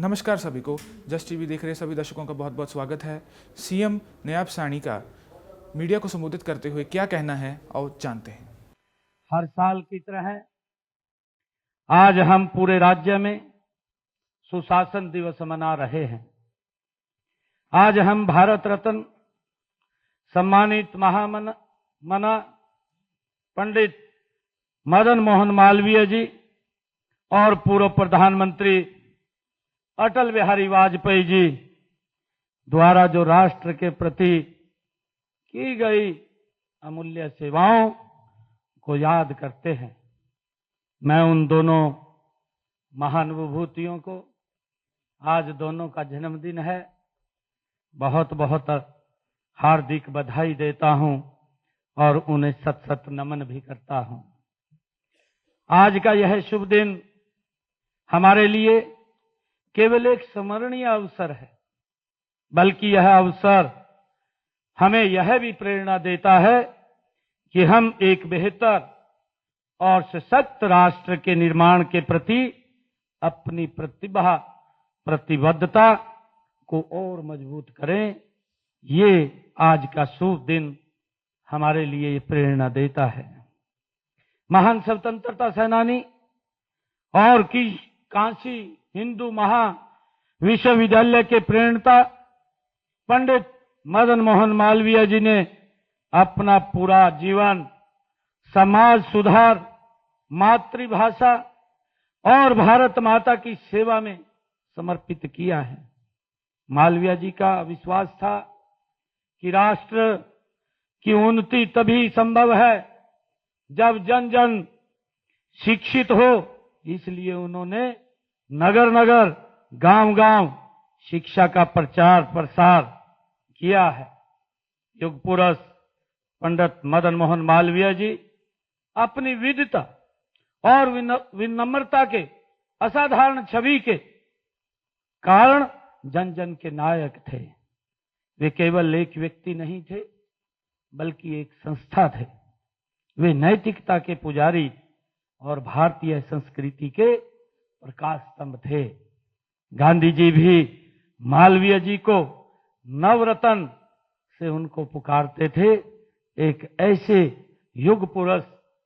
नमस्कार सभी को। जस्ट टीवी देख रहे सभी दर्शकों का बहुत बहुत स्वागत है। सीएम नायब साहनी का मीडिया को संबोधित करते हुए क्या कहना है और जानते हैं। हर साल की तरह आज हम पूरे राज्य में सुशासन दिवस मना रहे हैं। आज हम भारत रत्न सम्मानित महामना पंडित मदन मोहन मालवीय जी और पूर्व प्रधानमंत्री अटल बिहारी वाजपेयी जी द्वारा जो राष्ट्र के प्रति की गई अमूल्य सेवाओं को याद करते हैं। मैं उन दोनों महान विभूतियों को, आज दोनों का जन्मदिन है, बहुत बहुत हार्दिक बधाई देता हूं और उन्हें सत सत नमन भी करता हूं। आज का यह शुभ दिन हमारे लिए केवल एक स्मरणीय अवसर है, बल्कि यह अवसर हमें यह भी प्रेरणा देता है कि हम एक बेहतर और सशक्त राष्ट्र के निर्माण के प्रति अपनी प्रतिबद्धता को और मजबूत करें। ये आज का शुभ दिन हमारे लिए प्रेरणा देता है। महान स्वतंत्रता सेनानी और काशी हिंदू महाविश्वविद्यालय के प्रेरणता पंडित मदन मोहन मालवीय जी ने अपना पूरा जीवन समाज सुधार, मातृभाषा और भारत माता की सेवा में समर्पित किया है। मालवीय जी का विश्वास था कि राष्ट्र की उन्नति तभी संभव है जब जन जन शिक्षित हो। इसलिए उन्होंने नगर नगर, गांव गांव शिक्षा का प्रचार प्रसार किया है। युग पुरुष पंडित मदन मोहन मालवीय जी अपनी विद्वता और विनम्रता के असाधारण छवि के कारण जन जन के नायक थे। वे केवल एक व्यक्ति नहीं थे, बल्कि एक संस्था थे। वे नैतिकता के पुजारी और भारतीय संस्कृति के प्रकाश स्तंभ थे। गांधी जी भी मालवीय जी को नवरत्न से उनको पुकारते थे। एक ऐसे युग पुरुष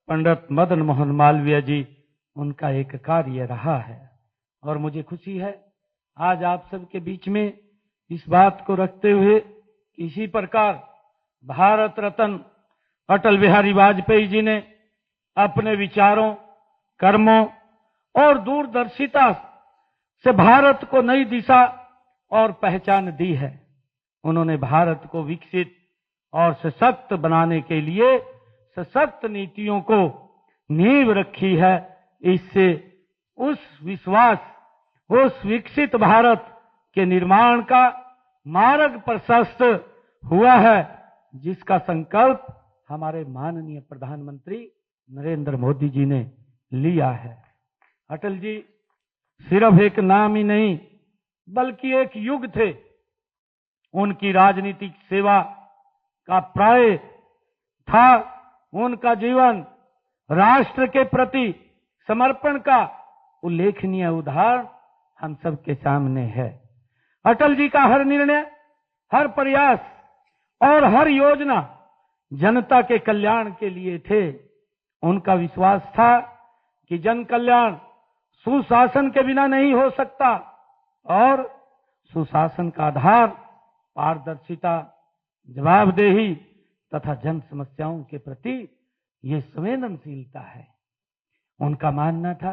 पंडित मदन मोहन मालवीय जी, उनका एक कार्य रहा है और मुझे खुशी है आज आप सबके बीच में इस बात को रखते हुए इसी प्रकार भारत रत्न अटल बिहारी वाजपेयी जी ने अपने विचारों, कर्मों और दूरदर्शिता से भारत को नई दिशा और पहचान दी है। उन्होंने भारत को विकसित और सशक्त बनाने के लिए सशक्त नीतियों को नींव रखी है। इससे उस विकसित भारत के निर्माण का मार्ग प्रशस्त हुआ है, जिसका संकल्प हमारे माननीय प्रधानमंत्री नरेंद्र मोदी जी ने लिया है। अटल जी सिर्फ एक नाम ही नहीं, बल्कि एक युग थे। उनकी राजनीतिक सेवा का प्राय था उनका जीवन राष्ट्र के प्रति समर्पण का उल्लेखनीय उदाहरण हम सबके सामने है। अटल जी का हर निर्णय, हर प्रयास और हर योजना जनता के कल्याण के लिए थे। उनका विश्वास था कि जन कल्याण सुशासन के बिना नहीं हो सकता और सुशासन का आधार पारदर्शिता, जवाबदेही तथा जन समस्याओं के प्रति ये संवेदनशीलता है। उनका मानना था,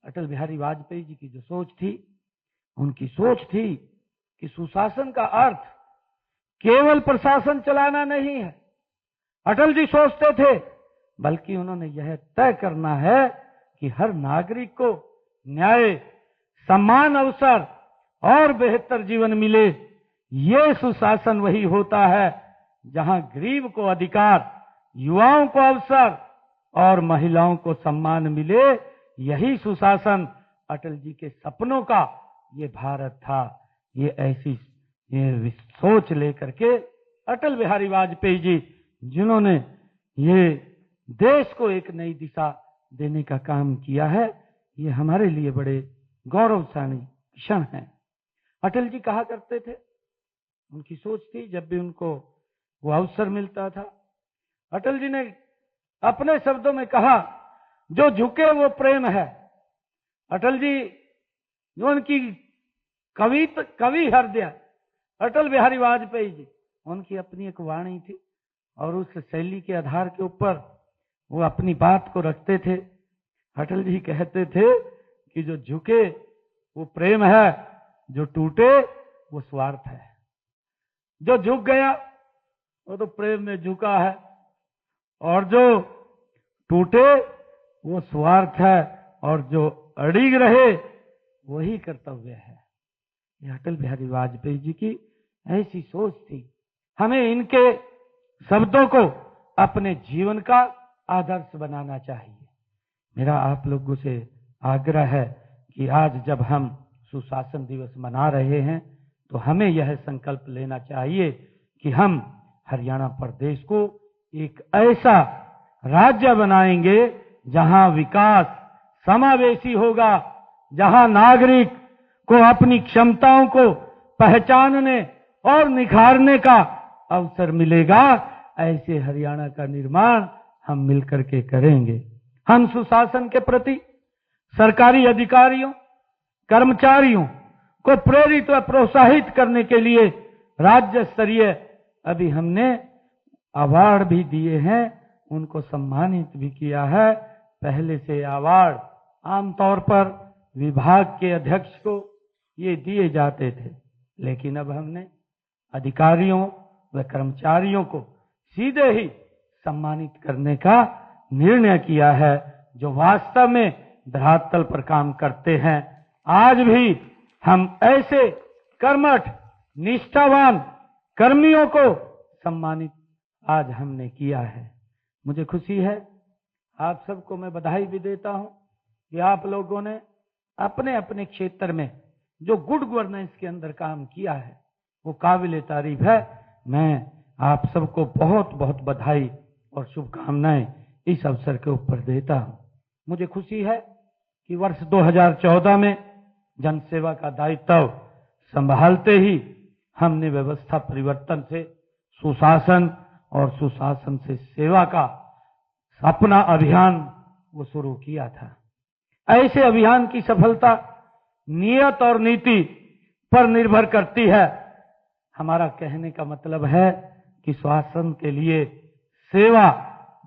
अटल बिहारी वाजपेयी जी की जो सोच थी, उनकी सोच थी कि सुशासन का अर्थ केवल प्रशासन चलाना नहीं है। अटल जी सोचते थे, बल्कि उन्होंने यह तय करना है कि हर नागरिक को न्याय, समान अवसर और बेहतर जीवन मिले। ये सुशासन वही होता है जहां गरीब को अधिकार, युवाओं को अवसर और महिलाओं को सम्मान मिले। यही सुशासन अटल जी के सपनों का ये भारत था। ये ऐसी सोच लेकर के अटल बिहारी वाजपेयी जी, जिन्होंने ये देश को एक नई दिशा देने का काम किया है, ये हमारे लिए बड़े गौरवशाली क्षण हैं। अटल जी कहा करते थे, उनकी सोच थी, जब भी उनको वो अवसर मिलता था, अटल जी ने अपने शब्दों में कहा, जो झुके वो प्रेम है। अटल जी जो उनकी कवि हृदय अटल बिहारी वाजपेयी जी, उनकी अपनी एक वाणी थी और उस शैली के आधार के ऊपर वो अपनी बात को रखते थे। अटल जी कहते थे कि जो झुके वो प्रेम है, जो टूटे वो स्वार्थ है। जो झुक गया वो तो प्रेम में झुका है, और जो टूटे वो स्वार्थ है, और जो अड़िग रहे वही कर्तव्य है। ये अटल बिहारी वाजपेयी जी की ऐसी सोच थी। हमें इनके शब्दों को अपने जीवन का आदर्श बनाना चाहिए। मेरा आप लोगों से आग्रह है कि आज जब हम सुशासन दिवस मना रहे हैं तो हमें यह संकल्प लेना चाहिए कि हम हरियाणा प्रदेश को एक ऐसा राज्य बनाएंगे जहां विकास समावेशी होगा, जहां नागरिक को अपनी क्षमताओं को पहचानने और निखारने का अवसर मिलेगा। ऐसे हरियाणा का निर्माण हम मिलकर के करेंगे। हम सुशासन के प्रति सरकारी अधिकारियों, कर्मचारियों को प्रेरित व प्रोत्साहित करने के लिए राज्य स्तरीय अभी हमने अवार्ड भी दिए हैं, उनको सम्मानित भी किया है। पहले से अवार्ड आमतौर पर विभाग के अध्यक्ष को ये दिए जाते थे, लेकिन अब हमने अधिकारियों व कर्मचारियों को सीधे ही सम्मानित करने का निर्णय किया है, जो वास्तव में धरातल पर काम करते हैं। आज भी हम ऐसे कर्मठ निष्ठावान कर्मियों को सम्मानित आज हमने किया है। मुझे खुशी है, आप सबको मैं बधाई भी देता हूं कि आप लोगों ने अपने अपने क्षेत्र में जो गुड गवर्नेंस के अंदर काम किया है वो काबिल तारीफ है। मैं आप सबको बहुत बहुत बधाई और शुभकामनाएं इस अवसर के ऊपर देता हूं। मुझे खुशी है कि वर्ष 2014 में जनसेवा का दायित्व संभालते ही हमने व्यवस्था परिवर्तन से सुशासन और सुशासन से सेवा का अपना अभियान वो शुरू किया था। ऐसे अभियान की सफलता नियत और नीति पर निर्भर करती है। हमारा कहने का मतलब है कि शासन के लिए सेवा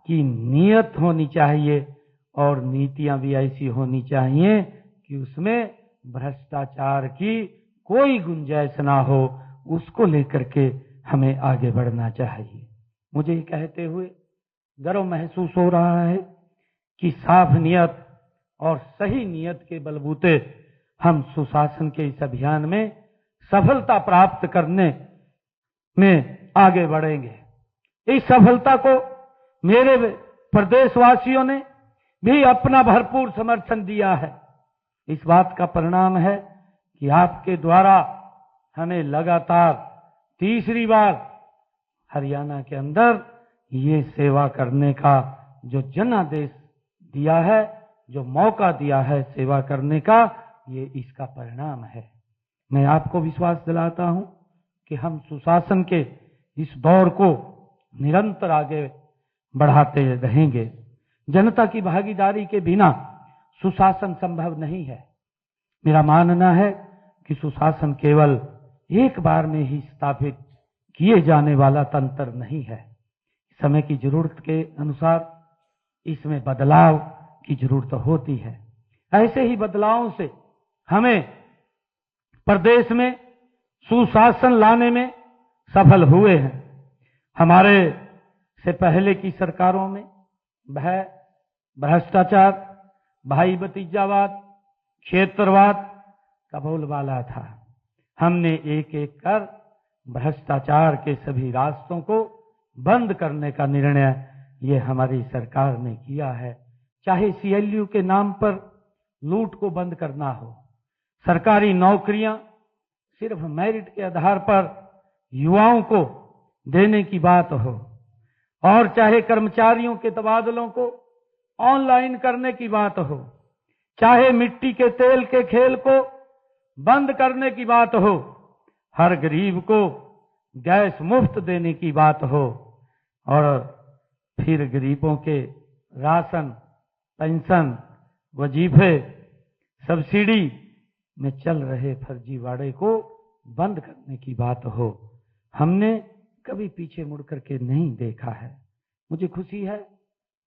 की नियत होनी चाहिए और नीतियां भी ऐसी होनी चाहिए कि उसमें भ्रष्टाचार की कोई गुंजाइश ना हो। उसको लेकर के हमें आगे बढ़ना चाहिए। मुझे ये कहते हुए गर्व महसूस हो रहा है कि साफ नियत और सही नियत के बलबूते हम सुशासन के इस अभियान में सफलता प्राप्त करने में आगे बढ़ेंगे। इस सफलता को मेरे प्रदेशवासियों ने भी अपना भरपूर समर्थन दिया है। इस बात का परिणाम है कि आपके द्वारा हमें लगातार तीसरी बार हरियाणा के अंदर ये सेवा करने का जो जनादेश दिया है, जो मौका दिया है सेवा करने का, ये इसका परिणाम है। मैं आपको विश्वास दिलाता हूं कि हम सुशासन के इस दौर को निरंतर आगे बढ़ाते रहेंगे। जनता की भागीदारी के बिना सुशासन संभव नहीं है। मेरा मानना है कि सुशासन केवल एक बार में ही स्थापित किए जाने वाला तंत्र नहीं है। समय की जरूरत के अनुसार इसमें बदलाव की जरूरत होती है। ऐसे ही बदलावों से हमें प्रदेश में सुशासन लाने में सफल हुए हैं। हमारे से पहले की सरकारों में भय, भ्रष्टाचार, भाई भतीजावाद, क्षेत्रवाद का बोलबाला था। हमने एक एक कर भ्रष्टाचार के सभी रास्तों को बंद करने का निर्णय ये हमारी सरकार ने किया है। चाहे सीएलयू के नाम पर लूट को बंद करना हो, सरकारी नौकरियां सिर्फ मेरिट के आधार पर युवाओं को देने की बात हो, और चाहे कर्मचारियों के तबादलों को ऑनलाइन करने की बात हो, चाहे मिट्टी के तेल के खेल को बंद करने की बात हो, हर गरीब को गैस मुफ्त देने की बात हो, और फिर गरीबों के राशन, पेंशन, वजीफे, सब्सिडी में चल रहे फर्जीवाड़े को बंद करने की बात हो, हमने कभी पीछे मुड़ करके नहीं देखा है। मुझे खुशी है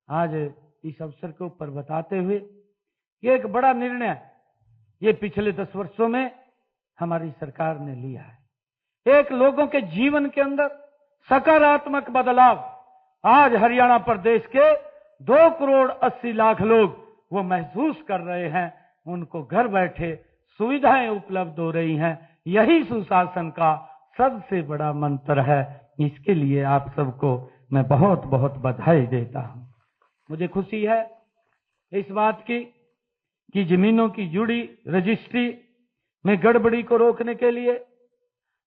आज इस अवसर के ऊपर बताते हुए कि एक बड़ा निर्णय ये पिछले 10 वर्षों में हमारी सरकार ने लिया है। एक लोगों के जीवन के अंदर सकारात्मक बदलाव आज हरियाणा प्रदेश के 2 करोड़ 80 लाख लोग वो महसूस कर रहे हैं। उनको घर बैठे सुविधाएं उपलब्ध हो रही हैं। यही सुशासन का सबसे बड़ा मंत्र है। इसके लिए आप सबको मैं बहुत बहुत बधाई देता हूं। मुझे खुशी है इस बात की कि जमीनों की जुड़ी रजिस्ट्री में गड़बड़ी को रोकने के लिए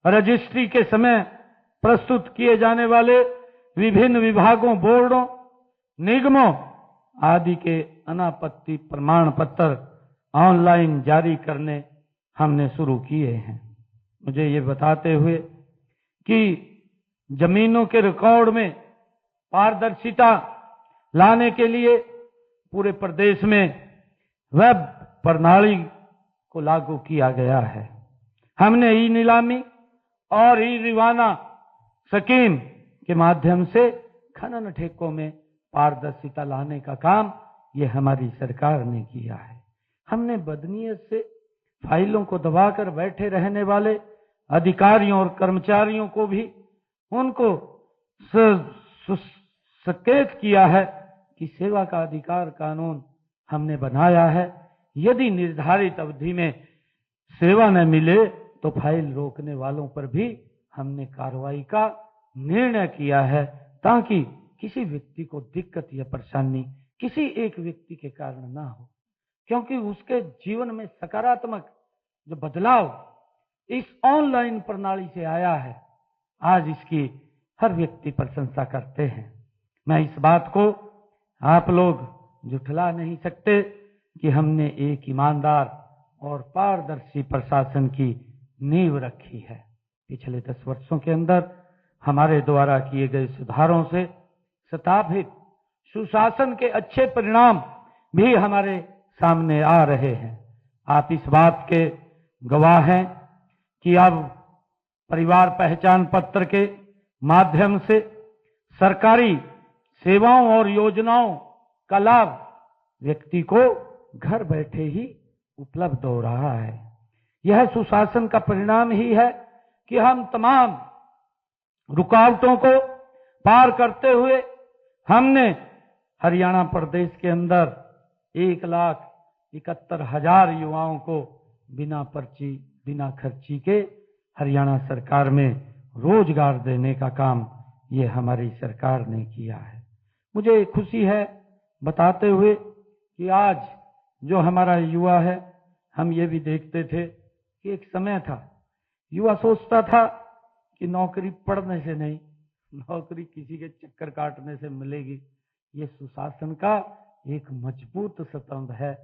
रजिस्ट्री के समय प्रस्तुत किए जाने वाले विभिन्न विभागों, बोर्डों, निगमों आदि के अनापत्ति प्रमाण पत्र ऑनलाइन जारी करने हमने शुरू किए हैं। मुझे ये बताते हुए कि जमीनों के रिकॉर्ड में पारदर्शिता लाने के लिए पूरे प्रदेश में वेब प्रणाली को लागू किया गया है। हमने ई नीलामी और ई रिवाना स्कीम के माध्यम से खनन ठेकों में पारदर्शिता लाने का काम ये हमारी सरकार ने किया है। हमने बदनीयत से फाइलों को दबाकर बैठे रहने वाले अधिकारियों और कर्मचारियों को भी उनको सचेत किया है कि सेवा का अधिकार कानून हमने बनाया है। यदि निर्धारित अवधि में सेवा न मिले तो फाइल रोकने वालों पर भी हमने कार्रवाई का निर्णय किया है, ताकि किसी व्यक्ति को दिक्कत या परेशानी किसी एक व्यक्ति के कारण ना हो, क्योंकि उसके जीवन में सकारात्मक जो बदलाव इस ऑनलाइन प्रणाली से आया है, आज इसकी हर व्यक्ति प्रशंसा करते हैं। मैं इस बात को आप लोग झुठला नहीं सकते कि हमने एक ईमानदार और पारदर्शी प्रशासन की नींव रखी है। पिछले 10 वर्षों के अंदर हमारे द्वारा किए गए सुधारों से स्थापित सुशासन के अच्छे परिणाम भी हमारे सामने आ रहे हैं। आप इस बात के गवाह हैं कि अब परिवार पहचान पत्र के माध्यम से सरकारी सेवाओं और योजनाओं का लाभ व्यक्ति को घर बैठे ही उपलब्ध हो रहा है। यह सुशासन का परिणाम ही है कि हम तमाम रुकावटों को पार करते हुए हमने हरियाणा प्रदेश के अंदर 1,71,000 युवाओं को बिना पर्ची, बिना खर्ची के हरियाणा सरकार में रोजगार देने का काम ये हमारी सरकार ने किया है। मुझे खुशी है बताते हुए कि आज जो हमारा युवा है, हम ये भी देखते थे कि एक समय था युवा सोचता था कि नौकरी पढ़ने से नहीं, नौकरी किसी के चक्कर काटने से मिलेगी। ये सुशासन का एक मजबूत स्तंभ है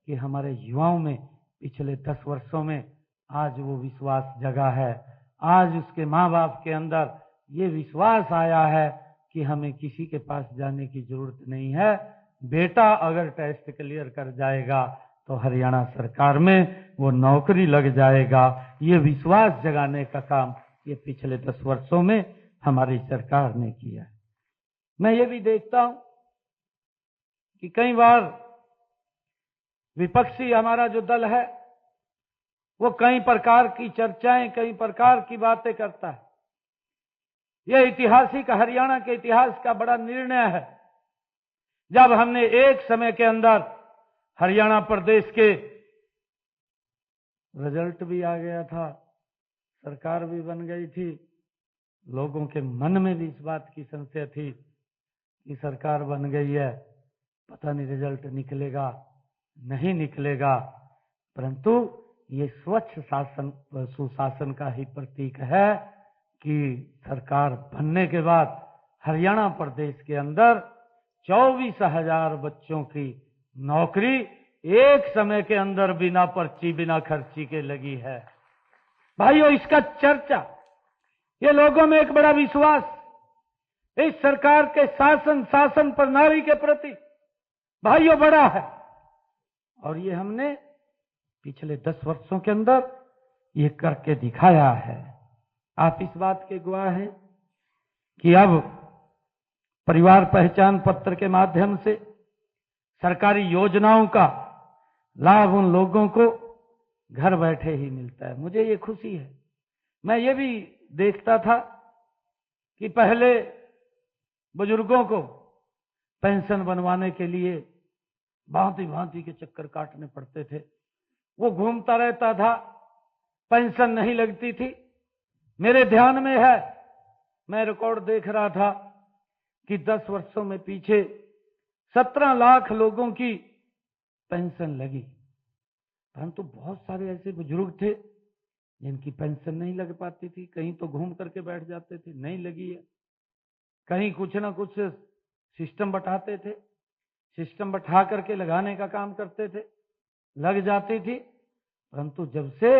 कि हमारे युवाओं में पिछले 10 वर्षों में आज वो विश्वास जगा है। आज उसके माँ बाप के अंदर ये विश्वास आया है कि हमें किसी के पास जाने की जरूरत नहीं है। बेटा अगर टेस्ट क्लियर कर जाएगा तो हरियाणा सरकार में वो नौकरी लग जाएगा। ये विश्वास जगाने का काम ये पिछले 10 वर्षों में हमारी सरकार ने किया है। मैं ये भी देखता हूं कि कई बार विपक्षी हमारा जो दल है वो कई प्रकार की चर्चाएं, कई प्रकार की बातें करता है। यह ऐतिहासिक हरियाणा के इतिहास का बड़ा निर्णय है, जब हमने एक समय के अंदर हरियाणा प्रदेश के रिजल्ट भी आ गया था, सरकार भी बन गई थी, लोगों के मन में भी इस बात की संशय थी कि सरकार बन गई है, पता नहीं रिजल्ट निकलेगा नहीं निकलेगा। परंतु ये स्वच्छ शासन सुशासन का ही प्रतीक है कि सरकार बनने के बाद हरियाणा प्रदेश के अंदर 24,000 बच्चों की नौकरी एक समय के अंदर बिना पर्ची बिना खर्ची के लगी है। भाइयों, इसका चर्चा, ये लोगों में एक बड़ा विश्वास इस सरकार के शासन प्रणाली के प्रति भाइयों बड़ा है। और ये हमने पिछले 10 वर्षों के अंदर ये करके दिखाया है। आप इस बात के गवाह हैं कि अब परिवार पहचान पत्र के माध्यम से सरकारी योजनाओं का लाभ उन लोगों को घर बैठे ही मिलता है। मुझे ये खुशी है। मैं ये भी देखता था कि पहले बुजुर्गों को पेंशन बनवाने के लिए भांति भांति के चक्कर काटने पड़ते थे। वो घूमता रहता था, पेंशन नहीं लगती थी। मेरे ध्यान में है, मैं रिकॉर्ड देख रहा था कि 10 वर्षों में पीछे 17 लाख लोगों की पेंशन लगी, परंतु बहुत सारे ऐसे बुजुर्ग थे जिनकी पेंशन नहीं लग पाती थी। कहीं तो घूम करके बैठ जाते थे, नहीं लगी है, कहीं कुछ ना कुछ सिस्टम बैठाते थे, सिस्टम बैठा करके लगाने का काम करते थे, लग जाती थी। परंतु जब से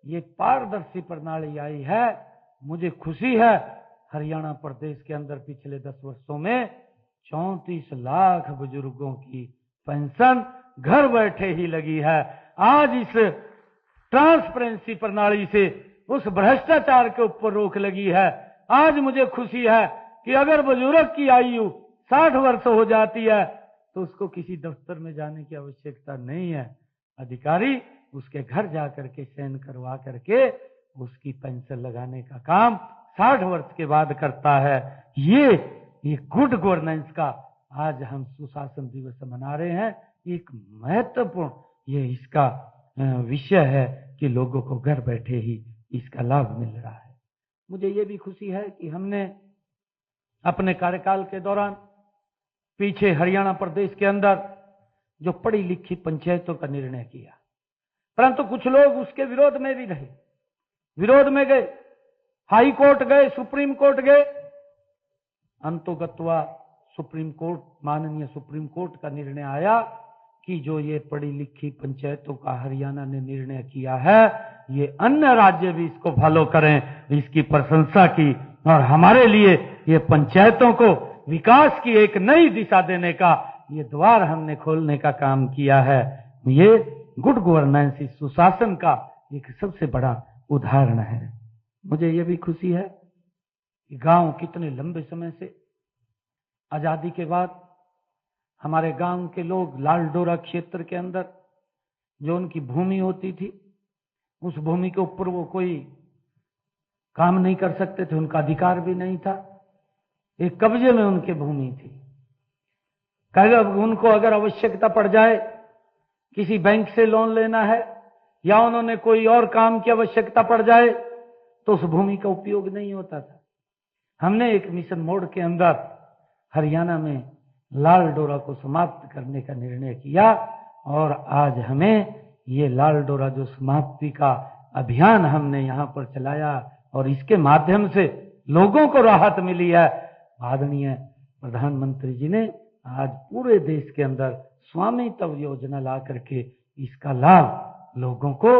ये पारदर्शी प्रणाली आई है, मुझे खुशी है, हरियाणा प्रदेश के अंदर पिछले 10 वर्षों में 34 लाख बुजुर्गों की पेंशन घर बैठे ही लगी है। आज इस ट्रांसपेरेंसी प्रणाली से उस भ्रष्टाचार के ऊपर रोक लगी है। आज मुझे खुशी है कि अगर बुजुर्ग की आयु 60 वर्ष हो जाती है तो उसको किसी दफ्तर में जाने की आवश्यकता नहीं है। अधिकारी उसके घर जाकर के साइन करवा करके उसकी पेंशन लगाने का काम 60 वर्ष के बाद करता है। ये गुड गवर्नेंस का आज हम सुशासन दिवस मना रहे हैं। एक महत्वपूर्ण ये इसका विषय है कि लोगों को घर बैठे ही इसका लाभ मिल रहा है। मुझे ये भी खुशी है कि हमने अपने कार्यकाल के दौरान पीछे हरियाणा प्रदेश के अंदर जो पढ़ी लिखी पंचायतों का निर्णय किया, परंतु कुछ लोग उसके विरोध में भी रहे, विरोध में गए, हाई कोर्ट गए, सुप्रीम कोर्ट गए। अंतोगत्वा सुप्रीम कोर्ट, माननीय सुप्रीम कोर्ट का निर्णय आया कि जो ये पढ़ी लिखी पंचायतों का हरियाणा ने निर्णय किया है, ये अन्य राज्य भी इसको फॉलो करें, इसकी प्रशंसा की। और हमारे लिए ये पंचायतों को विकास की एक नई दिशा देने का ये द्वार हमने खोलने का काम किया है। ये गुड गवर्नेंस, इस सुशासन का एक सबसे बड़ा उदाहरण है। मुझे ये भी खुशी है कि गांव कितने लंबे समय से, आजादी के बाद हमारे गांव के लोग लाल डोरा क्षेत्र के अंदर जो उनकी भूमि होती थी, उस भूमि के ऊपर वो कोई काम नहीं कर सकते थे, उनका अधिकार भी नहीं था, एक कब्जे में उनकी भूमि थी। उनको अगर आवश्यकता पड़ जाए, किसी बैंक से लोन लेना है या उन्होंने कोई और काम की आवश्यकता पड़ जाए, तो उस भूमि का उपयोग नहीं होता था। हमने एक मिशन मोड के अंदर हरियाणा में लाल डोरा को समाप्त करने का निर्णय किया और आज हमें ये लाल डोरा जो समाप्ति का अभियान हमने यहाँ पर चलाया और इसके माध्यम से लोगों को राहत मिली है। आदरणीय प्रधानमंत्री जी ने आज पूरे देश के अंदर स्वामित्व योजना ला करके इसका लाभ लोगों को,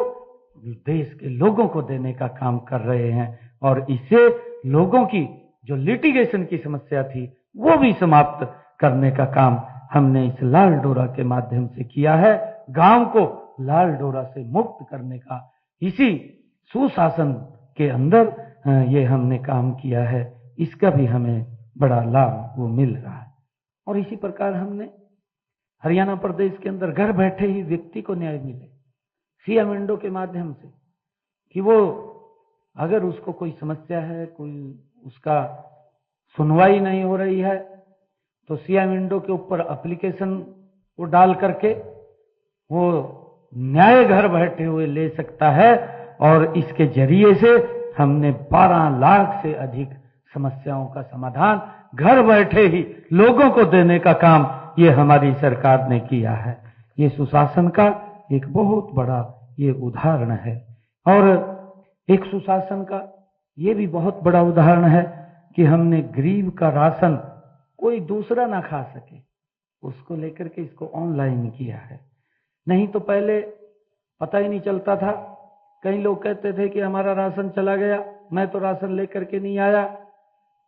देश के लोगों को देने का काम कर रहे हैं और इससे लोगों की जो लिटिगेशन की समस्या थी वो भी समाप्त करने का काम हमने इस लाल डोरा के माध्यम से किया है। गांव को लाल डोरा से मुक्त करने का इसी सुशासन के अंदर ये हमने काम किया है। इसका भी हमें बड़ा लाभ वो मिल रहा है। और इसी प्रकार हमने हरियाणा प्रदेश के अंदर घर बैठे ही व्यक्ति को न्याय मिले सीएम विंडो के माध्यम से, कि वो अगर उसको कोई समस्या है, कोई उसका सुनवाई नहीं हो रही है, तो सीएम विंडो के ऊपर एप्लीकेशन वो डाल करके वो न्याय घर बैठे हुए ले सकता है। और इसके जरिए से हमने 12 लाख से अधिक समस्याओं का समाधान घर बैठे ही लोगों को देने का काम ये हमारी सरकार ने किया है। ये सुशासन का एक बहुत बड़ा ये उदाहरण है। और एक सुशासन का ये भी बहुत बड़ा उदाहरण है कि हमने गरीब का राशन कोई दूसरा ना खा सके, उसको लेकर के इसको ऑनलाइन किया है। नहीं तो पहले पता ही नहीं चलता था। कई लोग कहते थे कि हमारा राशन चला गया, मैं तो राशन लेकर के नहीं आया।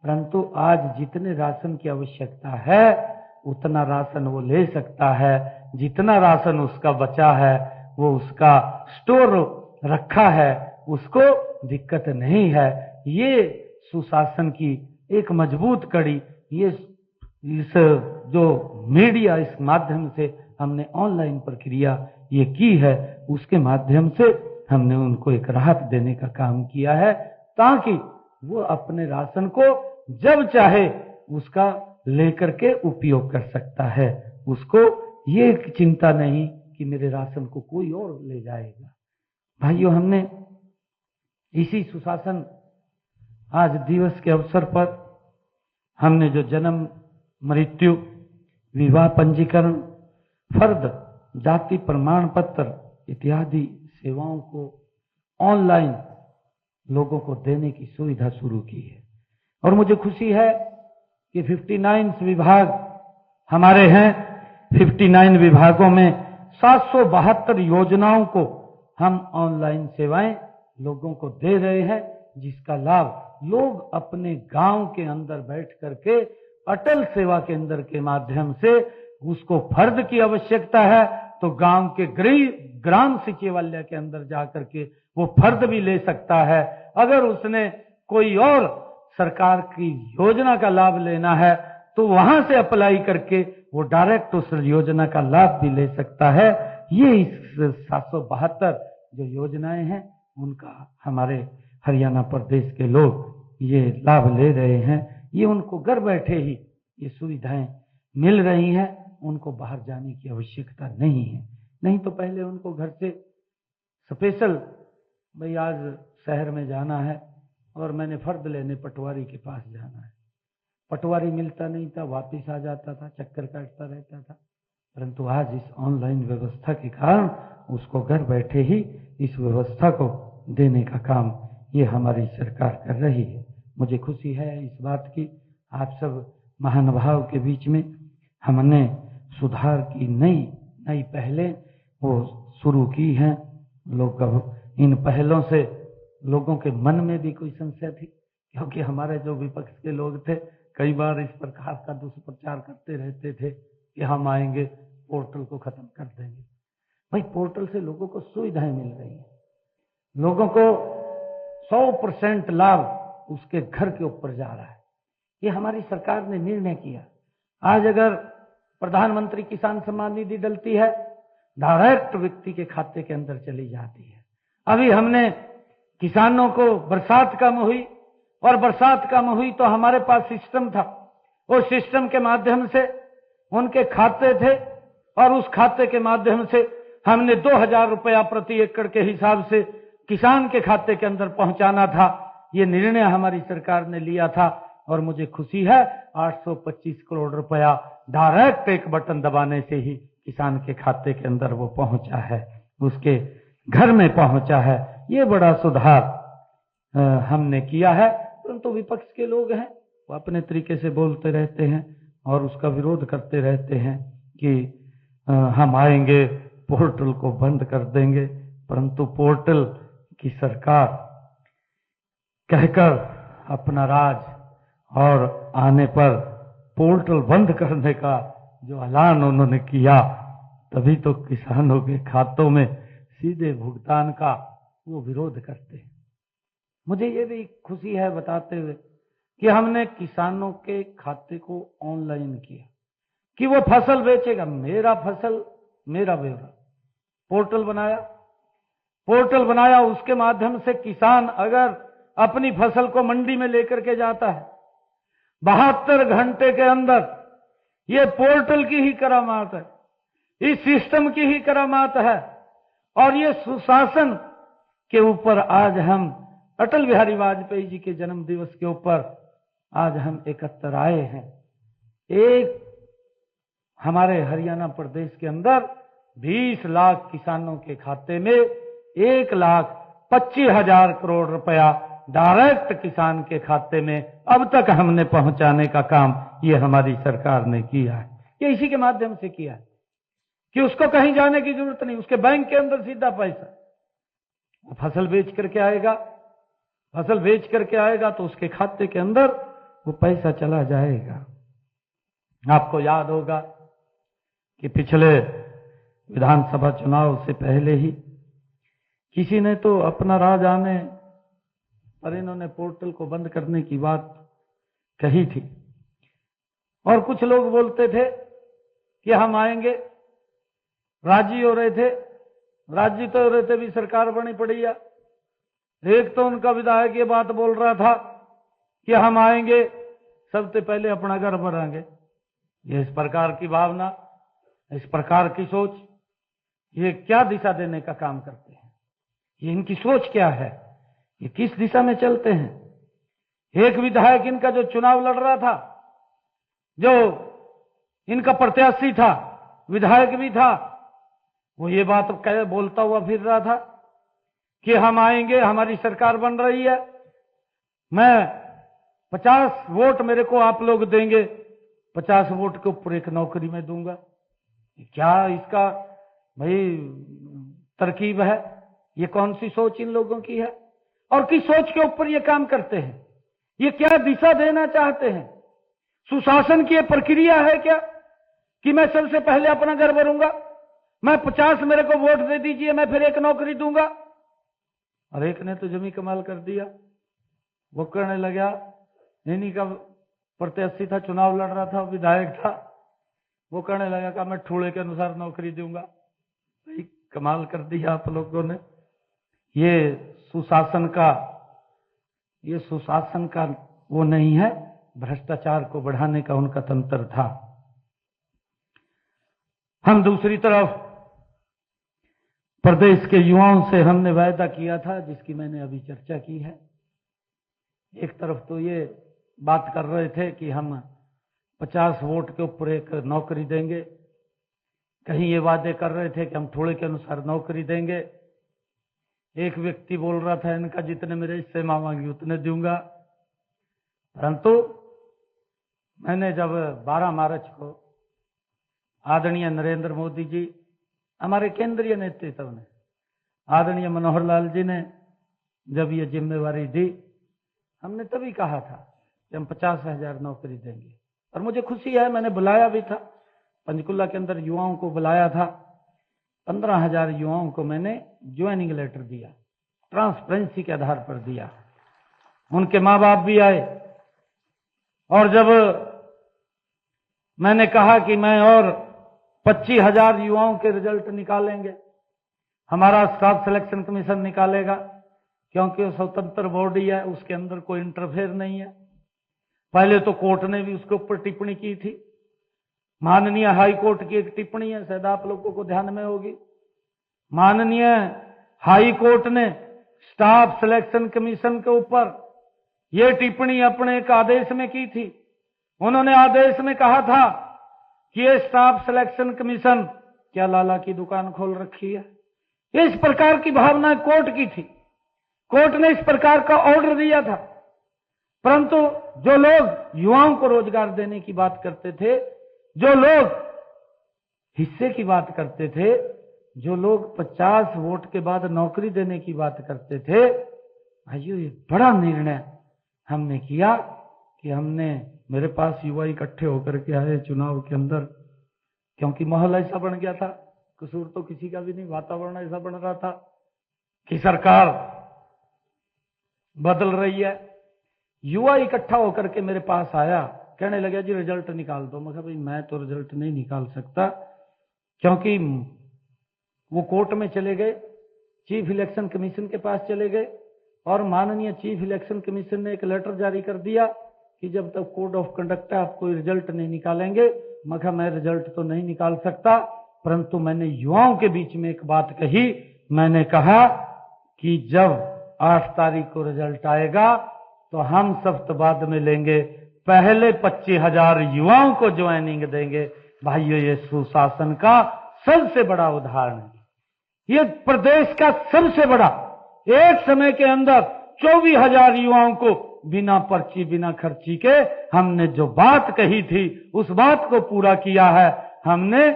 परंतु आज जितने राशन की आवश्यकता है उतना राशन वो ले सकता है। जितना राशन उसका बचा है वो उसका स्टोर रखा है, उसको दिक्कत नहीं है। ये सुशासन की एक मजबूत कड़ी, ये इस जो मीडिया, इस माध्यम से हमने ऑनलाइन प्रक्रिया ये की है, उसके माध्यम से हमने उनको एक राहत देने का काम किया है, ताकि वो अपने राशन को जब चाहे उसका लेकर के उपयोग कर सकता है। उसको ये चिंता नहीं कि मेरे राशन को कोई और ले जाएगा। भाइयों, हमने इसी सुशासन आज दिवस के अवसर पर हमने जो जन्म, मृत्यु, विवाह पंजीकरण, फर्द जाति प्रमाण पत्र इत्यादि सेवाओं को ऑनलाइन लोगों को देने की सुविधा शुरू की है। और मुझे खुशी है कि 59 विभाग हमारे हैं। 59 विभागों में 772 योजनाओं को हम ऑनलाइन सेवाएं लोगों को दे रहे हैं, जिसका लाभ लोग अपने गांव के अंदर बैठ करके अटल सेवा केंद्र के माध्यम से, उसको फर्द की आवश्यकता है तो गांव के ग्राम सचिवालय के अंदर जाकर के वो फर्द भी ले सकता है। अगर उसने कोई और सरकार की योजना का लाभ लेना है तो वहां से अप्लाई करके वो डायरेक्ट उस योजना का लाभ भी ले सकता है। ये इस 772 जो योजनाएं हैं उनका हमारे हरियाणा प्रदेश के लोग ये लाभ ले रहे हैं। ये उनको घर बैठे ही ये सुविधाएं मिल रही हैं, उनको बाहर जाने की आवश्यकता नहीं है। नहीं तो पहले उनको घर से स्पेशल, भाई आज शहर में जाना है और मैंने फर्द लेने पटवारी के पास जाना है, पटवारी मिलता नहीं था, वापिस आ जाता था, चक्कर काटता रहता था। परंतु आज इस ऑनलाइन व्यवस्था के कारण उसको घर बैठे ही इस व्यवस्था को देने का काम ये हमारी सरकार कर रही है। मुझे खुशी है इस बात की, आप सब महानुभाव के बीच में हमने सुधार की नई पहलें वो शुरू की हैं। लोग इन पहलों से लोगों के मन में भी कोई संशय थी, क्योंकि हमारे जो विपक्ष के लोग थे कई बार इस प्रकार का दुष्प्रचार करते रहते थे कि हम आएंगे पोर्टल को खत्म कर देंगे। भाई, पोर्टल से लोगों को सुविधाएं मिल रही हैं, लोगों को 100% लाभ उसके घर के ऊपर जा रहा है। ये हमारी सरकार ने निर्णय किया। आज अगर प्रधानमंत्री किसान सम्मान निधि डलती है, डायरेक्ट व्यक्ति के खाते के अंदर चली जाती है। अभी हमने किसानों को बरसात कम हुई, और बरसात कम हुई तो हमारे पास सिस्टम था, उस सिस्टम के माध्यम से उनके खाते थे और उस खाते के माध्यम से हमने 2000 रुपया प्रति एकड़ के हिसाब से किसान के खाते के अंदर पहुंचाना था। ये निर्णय हमारी सरकार ने लिया था और मुझे खुशी है 825 करोड़ रुपया डायरेक्ट एक बटन दबाने से ही किसान के खाते के अंदर वो पहुंचा है, उसके घर में पहुंचा है। ये बड़ा सुधार हमने किया है। परंतु विपक्ष के लोग हैं, वो अपने तरीके से बोलते रहते हैं और उसका विरोध करते रहते हैं कि हम आएंगे पोर्टल को बंद कर देंगे। परंतु पोर्टल की सरकार कहकर अपना राज और आने पर पोर्टल बंद करने का जो ऐलान उन्होंने किया, तभी तो किसानों के खातों में सीधे भुगतान का वो विरोध करते हैं। मुझे ये भी खुशी है बताते हुए कि हमने किसानों के खाते को ऑनलाइन किया कि वो फसल बेचेगा, मेरा फसल मेरा ब्यौरा। पोर्टल बनाया, उसके माध्यम से किसान अगर अपनी फसल को मंडी में लेकर के जाता है, 72 घंटे के अंदर, ये पोर्टल की ही करामात है, इस सिस्टम की ही करामात है। और ये सुशासन के ऊपर आज हम अटल बिहारी वाजपेयी जी के जन्म दिवस के ऊपर आज हम एकत्र आए हैं। एक हमारे हरियाणा प्रदेश के अंदर 20 लाख किसानों के खाते में 1,25,000 करोड़ रुपया डायरेक्ट किसान के खाते में अब तक हमने पहुंचाने का काम ये हमारी सरकार ने किया है। ये इसी के माध्यम से किया है। कि उसको कहीं जाने की जरूरत नहीं, उसके बैंक के अंदर सीधा पैसा। वो फसल बेच करके आएगा, फसल बेच करके आएगा तो उसके खाते के अंदर वो पैसा चला जाएगा। आपको याद होगा कि पिछले विधानसभा चुनाव से पहले ही किसी ने तो अपना राज आने पर इन्होंने पोर्टल को बंद करने की बात कही थी, और कुछ लोग बोलते थे कि हम आएंगे, राजी हो रहे थे। राजी तो हो रहे थे भी सरकार बनी पड़ी है। एक तो उनका विधायक ये बात बोल रहा था कि हम आएंगे, सबसे पहले अपना घर भरांगे। ये इस प्रकार की भावना, इस प्रकार की सोच, ये क्या दिशा देने का काम करते हैं? ये इनकी सोच क्या है? ये किस दिशा में चलते हैं? एक विधायक इनका जो चुनाव लड़ रहा था, जो इनका प्रत्याशी था, विधायक भी था, वो ये बात बोलता हुआ फिर रहा था कि हम आएंगे, हमारी सरकार बन रही है, मैं 50 वोट मेरे को आप लोग देंगे, 50 वोट के ऊपर एक नौकरी मैं दूंगा। क्या इसका भाई तरकीब है? ये कौन सी सोच इन लोगों की है और किस सोच के ऊपर ये काम करते हैं? ये क्या दिशा देना चाहते हैं? सुशासन की ये प्रक्रिया है क्या कि मैं सबसे पहले अपना घर भरूंगा, मैं 50 मेरे को वोट दे दीजिए, मैं फिर एक नौकरी दूंगा? और एक ने तो जमी कमाल कर दिया, वो करने लगा, इन्हीं का प्रत्याशी था, चुनाव लड़ रहा था, विधायक था, वो कहने लगा कि मैं ठूले के अनुसार नौकरी दूंगा। भाई कमाल कर दिया आप लोगों ने। ये सुशासन का वो नहीं है, भ्रष्टाचार को बढ़ाने का उनका तंत्र था। हम दूसरी तरफ प्रदेश के युवाओं से हमने वायदा किया था, जिसकी मैंने अभी चर्चा की है। एक तरफ तो ये बात कर रहे थे कि हम 50 वोट के ऊपर एक नौकरी देंगे, कहीं ये वादे कर रहे थे कि हम थोड़े के अनुसार नौकरी देंगे। एक व्यक्ति बोल रहा था इनका जितने मेरे हिस्से मांगी उतने दूंगा। परंतु मैंने जब 12 मार्च को आदरणीय नरेंद्र मोदी जी, हमारे केंद्रीय नेतृत्व ने, आदरणीय मनोहर लाल जी ने जब ये जिम्मेवारी दी, हमने तभी कहा था कि हम 50,000 नौकरी देंगे। और मुझे खुशी है, मैंने बुलाया भी था, पंचकुला के अंदर युवाओं को बुलाया था। 15,000 युवाओं को मैंने ज्वाइनिंग लेटर दिया, ट्रांसपेरेंसी के आधार पर दिया। उनके माँ बाप भी आए, और जब मैंने कहा कि मैं और 25,000 युवाओं के रिजल्ट निकालेंगे, हमारा स्टाफ सिलेक्शन कमीशन निकालेगा, क्योंकि वो स्वतंत्र बॉडी है, उसके अंदर कोई इंटरफेयर नहीं है। पहले तो कोर्ट ने भी उसके ऊपर टिप्पणी की थी, माननीय हाई कोर्ट की एक टिप्पणी है, शायद आप लोगों को ध्यान में होगी। माननीय हाई कोर्ट ने स्टाफ सिलेक्शन कमीशन के ऊपर यह टिप्पणी अपने एक आदेश में की थी। उन्होंने आदेश में कहा था कि ये स्टाफ सिलेक्शन कमीशन क्या लाला की दुकान खोल रखी है। इस प्रकार की भावना कोर्ट की थी, कोर्ट ने इस प्रकार का ऑर्डर दिया था। परंतु जो लोग युवाओं को रोजगार देने की बात करते थे, जो लोग हिस्से की बात करते थे, जो लोग 50 वोट के बाद नौकरी देने की बात करते थे, भाइयों ये बड़ा निर्णय हमने किया कि हमने, मेरे पास युवा इकट्ठे होकर के आए चुनाव के अंदर, क्योंकि माहौल ऐसा बन गया था, कसूर तो किसी का भी नहीं, वातावरण ऐसा बन रहा था कि सरकार बदल रही है। युवा इकट्ठा होकर के मेरे पास आया, कहने लगा जी रिजल्ट निकाल दो। मैं कहा भाई मैं तो रिजल्ट नहीं निकाल सकता, क्योंकि वो कोर्ट में चले गए, चीफ इलेक्शन कमीशन के पास चले गए, और माननीय चीफ इलेक्शन कमीशन ने एक लेटर जारी कर दिया कि जब तक कोड ऑफ कंडक्ट है आप कोई रिजल्ट नहीं निकालेंगे। मैं कहा मैं रिजल्ट तो नहीं निकाल सकता, परंतु मैंने युवाओं के बीच में एक बात कही, मैंने कहा कि जब 8 तारीख को रिजल्ट आएगा तो हम सख्त बाद में लेंगे, पहले 25,000 युवाओं को ज्वाइनिंग देंगे। भाइयों ये सुशासन का सबसे बड़ा उदाहरण है। ये प्रदेश का सबसे बड़ा, एक समय के अंदर 24,000 युवाओं को बिना पर्ची बिना खर्ची के हमने जो बात कही थी उस बात को पूरा किया है। हमने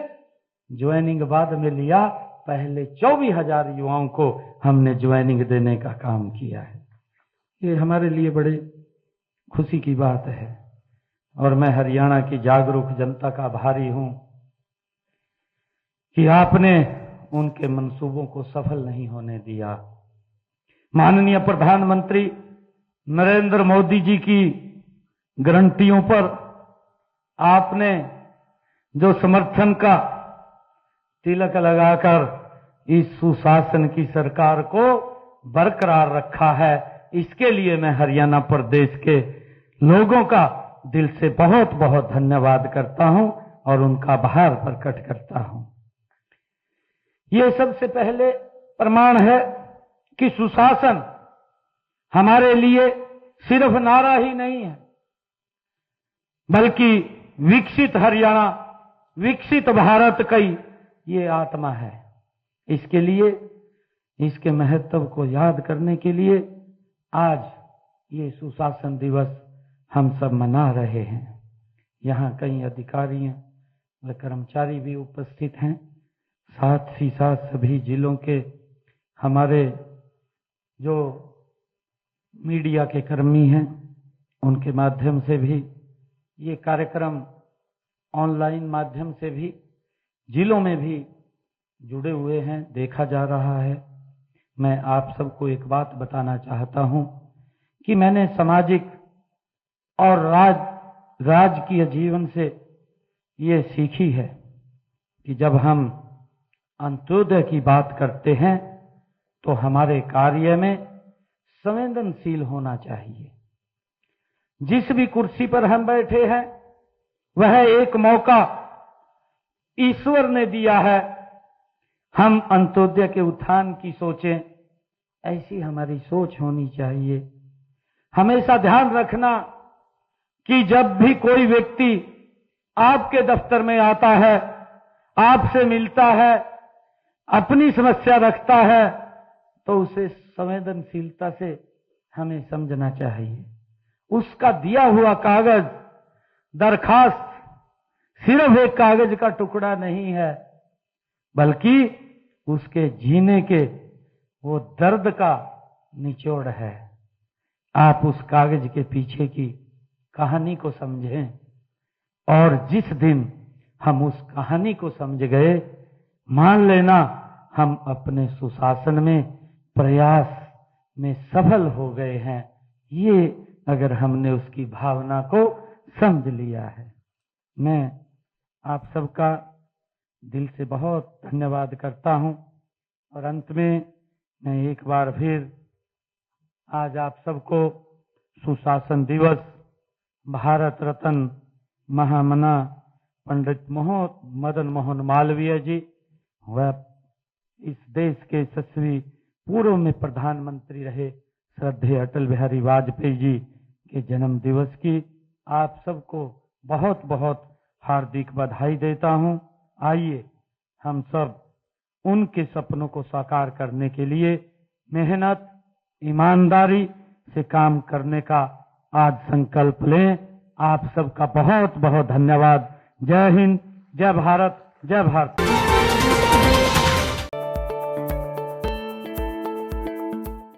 ज्वाइनिंग बाद में लिया, पहले 24,000 युवाओं को हमने ज्वाइनिंग देने का काम किया है। ये हमारे लिए बड़े खुशी की बात है और मैं हरियाणा की जागरूक जनता का आभारी हूं कि आपने उनके मंसूबों को सफल नहीं होने दिया। माननीय प्रधानमंत्री नरेंद्र मोदी जी की गारंटियों पर आपने जो समर्थन का तिलक लगाकर इस सुशासन की सरकार को बरकरार रखा है, इसके लिए मैं हरियाणा प्रदेश के लोगों का दिल से बहुत बहुत धन्यवाद करता हूं और उनका आभार प्रकट करता हूं। ये सबसे पहले प्रमाण है कि सुशासन हमारे लिए सिर्फ नारा ही नहीं है, बल्कि विकसित हरियाणा, विकसित भारत की ये आत्मा है। इसके लिए, इसके महत्व को याद करने के लिए आज ये सुशासन दिवस हम सब मना रहे हैं। यहाँ कई अधिकारी व कर्मचारी भी उपस्थित हैं, साथ ही साथ सभी जिलों के हमारे जो मीडिया के कर्मी हैं, उनके माध्यम से भी ये कार्यक्रम ऑनलाइन माध्यम से भी जिलों में भी जुड़े हुए हैं, देखा जा रहा है। मैं आप सबको एक बात बताना चाहता हूं कि मैंने सामाजिक और राजकीय जीवन से ये सीखी है कि जब हम अंत्योदय की बात करते हैं तो हमारे कार्य में संवेदनशील होना चाहिए। जिस भी कुर्सी पर हम बैठे हैं वह एक मौका ईश्वर ने दिया है, हम अंत्योदय के उत्थान की सोचें, ऐसी हमारी सोच होनी चाहिए। हमेशा ध्यान रखना कि जब भी कोई व्यक्ति आपके दफ्तर में आता है, आपसे मिलता है, अपनी समस्या रखता है, तो उसे संवेदनशीलता से हमें समझना चाहिए। उसका दिया हुआ कागज, दरखास्त सिर्फ एक कागज का टुकड़ा नहीं है, बल्कि उसके जीने के वो दर्द का निचोड़ है। आप उस कागज के पीछे की कहानी को समझें और जिस दिन हम उस कहानी को समझ गए, मान लेना हम अपने सुशासन में प्रयास में सफल हो गए हैं। ये अगर हमने उसकी भावना को समझ लिया है। मैं आप सबका दिल से बहुत धन्यवाद करता हूं और अंत में मैं एक बार फिर आज आप सबको सुशासन दिवस, भारत रत्न महामना पंडित मदन मोहन मालवीय जी व इस देश के यशस्वी पूर्व में प्रधानमंत्री रहे श्रद्धेय अटल बिहारी वाजपेयी जी के जन्म दिवस की आप सबको बहुत बहुत हार्दिक बधाई देता हूं। आइए हम सब उनके सपनों को साकार करने के लिए मेहनत, ईमानदारी से काम करने का आज संकल्प लें। आप सबका बहुत बहुत धन्यवाद। जय हिंद, जय भारत, जय भारत।